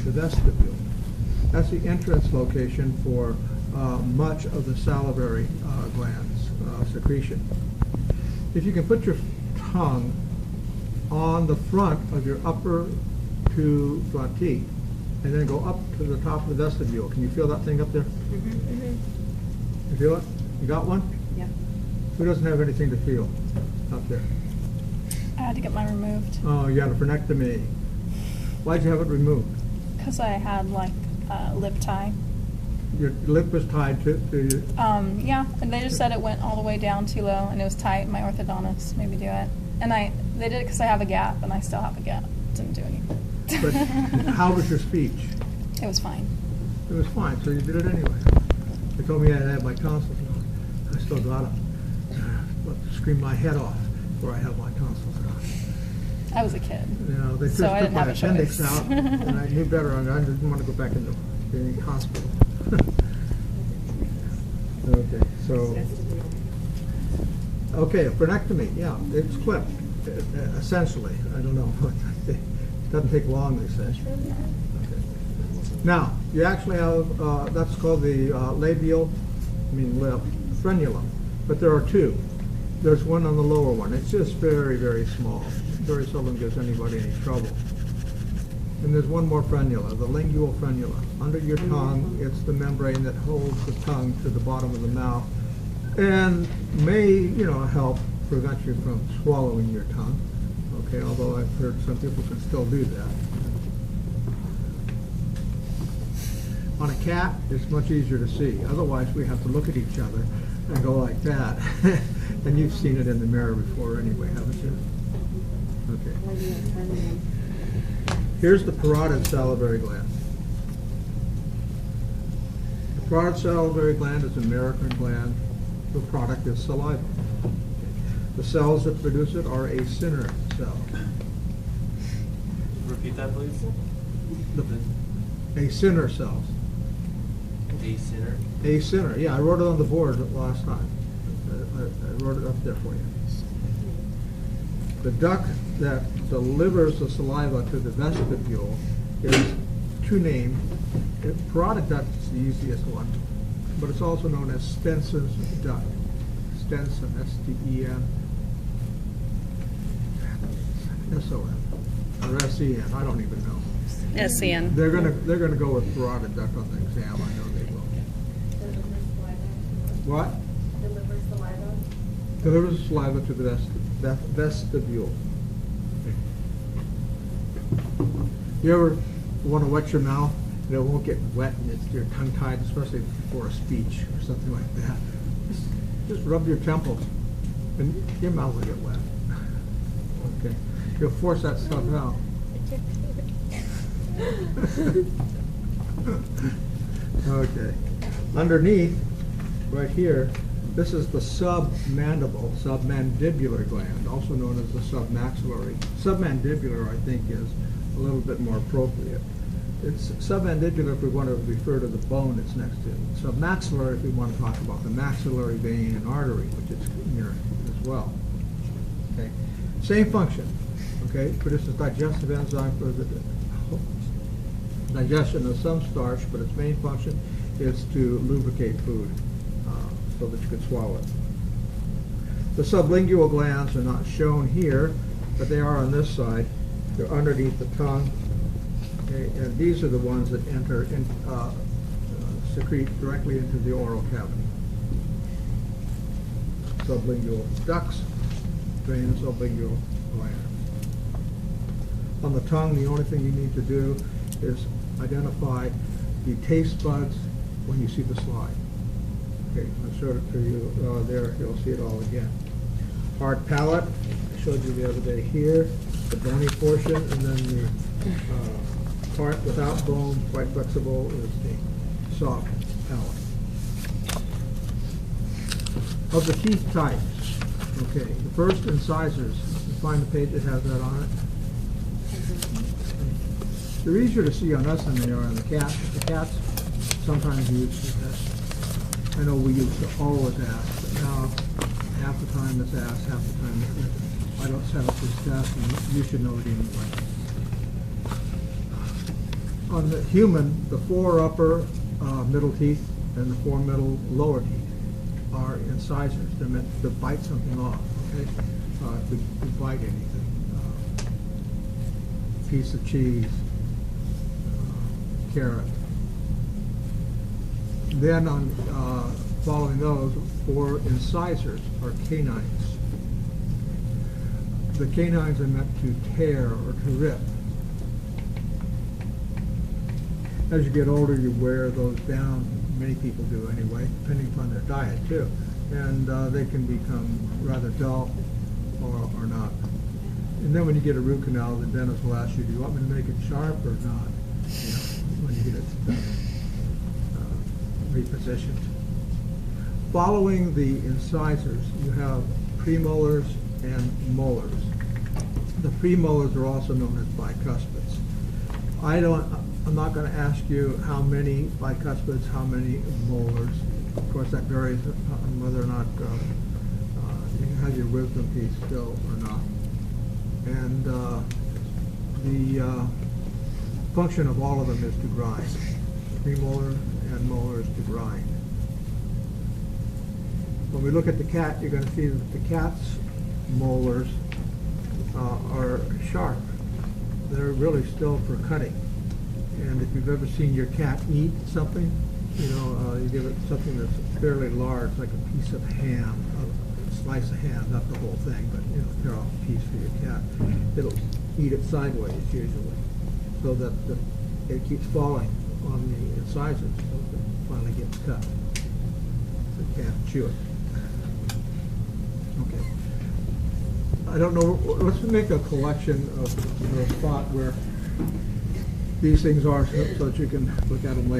the vestibule. That's the entrance location for much of the salivary glands secretion. If you can put your tongue on the front of your upper two front teeth and then go up to the top of the vestibule. Can you feel that thing up there? You feel it? You got one? Yeah. Who doesn't have anything to feel up there? I had to get mine removed Oh, you had a frenectomy. Why'd you have it removed? because I had like a lip tie. Your lip was tied to your... Yeah, and they just said it went all the way down too low and it was tight. My orthodontist made me do it. And they did it because I have a gap and I still have a gap. Didn't do anything. But how was your speech? It was fine. It was fine, so you did it anyway. They told me I had to have my tonsils on. I still got them. Scream my head off before I have my tonsils on. I was a kid. You know, they just So I took didn't my have a appendix choice. out, and I knew better. I didn't want to go back into the hospital. Okay, so, okay, a frenectomy, yeah, it's clipped, essentially. I don't know, it doesn't take long, they say. Okay. Now, you actually have, that's called the labial, lip, frenulum, but there are two. There's one on the lower one. It's just very, very small. Very seldom gives anybody any trouble. And there's one more frenula, the lingual frenula. Under your tongue, it's the membrane that holds the tongue to the bottom of the mouth and may, help prevent you from swallowing your tongue. Okay, although I've heard some people can still do that. On a cat, it's much easier to see. Otherwise, we have to look at each other and go like that. And you've seen it in the mirror before anyway, haven't you? Okay. Here's the parotid salivary gland. The parotid salivary gland is a American gland. The product is saliva. The cells that produce it are acinar cells. Repeat that, please. The acinar cells. Acinar. Acinar, yeah, I wrote it on the board last time. I wrote it up there for you. The duct that delivers the saliva to the vestibule is two named. Parotid duct is the easiest one, but it's also known as Stenson's duct. Stenson, S-T-E-N, S-O-N, or S-E-N, I don't even know. SCN. They're gonna go with parotid duct on the exam, I know they will. What? Delivers saliva. Delivers the saliva to the vestibule. You ever want to wet your mouth and it won't get wet and it's your tongue tied, especially before a speech or something like that? Just rub your temples and your mouth will get wet. Okay, you'll force that stuff out. Okay, underneath, right here, this is the submandibular gland, also known as the submaxillary. Submandibular, I think, is a little bit more appropriate. It's submandibular if we want to refer to the bone it's next to. Submaxillary if we want to talk about the maxillary vein and artery, which it's near as well. Okay, same function. Okay, produces digestive enzyme for the digestion of some starch, but its main function is to lubricate food so that you can swallow it. The sublingual glands are not shown here, but they are on this side. They're underneath the tongue. Okay, and these are the ones that enter in, secrete directly into the oral cavity. Sublingual ducts drain the sublingual gland. On the tongue, the only thing you need to do is identify the taste buds when you see the slide. Okay, I showed it to you there. You'll see it all again. Hard palate, I showed you the other day here. The bony portion, and then the part without bone, quite flexible, is the soft palate. Of the teeth types, okay, the first incisors. You find the page that has that on it. They're easier to see on us than they are on the cats. The cats sometimes use this. I know we used to always ask, but now half the time it's asked, half the time it isn't. I don't set up this test, and you should know it anyway. On the human, the four upper middle teeth and the four middle lower teeth are incisors. They're meant to bite something off, okay? To bite anything. Piece of cheese, carrot. Then on following those, four incisors are canines. The canines are meant to tear or to rip. As you get older, you wear those down. Many people do anyway, depending upon their diet too. And they can become rather dull or not. And then when you get a root canal, the dentist will ask you, do you want me to make it sharp or not? You know, when you get it repositioned. Following the incisors, you have premolars and molars. The premolars are also known as bicuspids. I'm not going to ask you how many bicuspids, how many molars. Of course, that varies on whether or not you have your wisdom teeth still or not. And the function of all of them is to grind. Premolar and molars to grind. When we look at the cat, you're going to see that the cat's molars are sharp. They're really still for cutting. And if you've ever seen your cat eat something, you know, you give it something that's fairly large, like a piece of ham, a slice of ham, not the whole thing, but you know, tear off a piece for your cat. It'll eat it sideways usually, so that it keeps falling on the incisors until it finally gets cut. So you can't chew it. Okay. I don't know, let's make a collection of a spot where these things are so that you can look at them later.